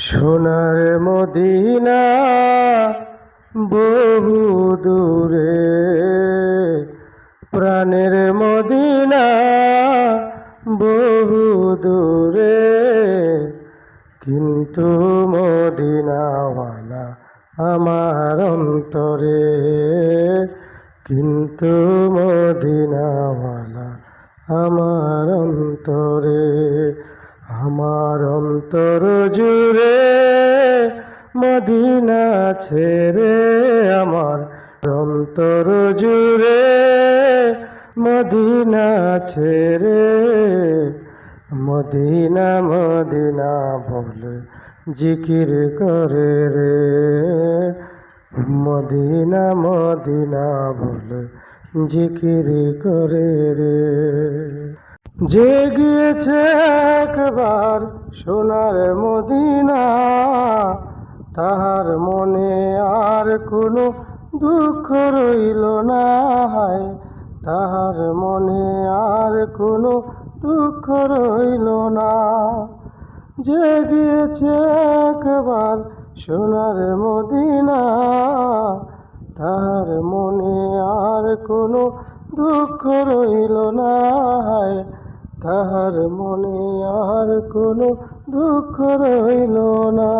সোনার মদিনা বহু দূরে, প্রাণের মদিনা বহু দূরে, কিন্তু মদিনাওয়ালা আমার অন্তরে, কিন্তু মদিনাওয়ালা আমার অন্তরে। আমার অন্তর জুড়ে মদিনা ছেড়ে, আমার অন্তর জুড়ে মদিনা ছেড়ে, মদিনা মদিনা বলে জিকির করে রে, মদিনা মদিনা বলে জিকির করে রে। যে গিয়েছে একবার সোনার মদিনা, তাহার মনে আর কোনো দুঃখ রইল না, হায় তাহার মনে আর কোনো দুঃখ রইল না। যে গিয়েছে একবার সোনার মদিনা, তাহার মনে আর কোনো দুঃখ রইল না, হায় তাহার মনে আর কোনো দুঃখ রইল না।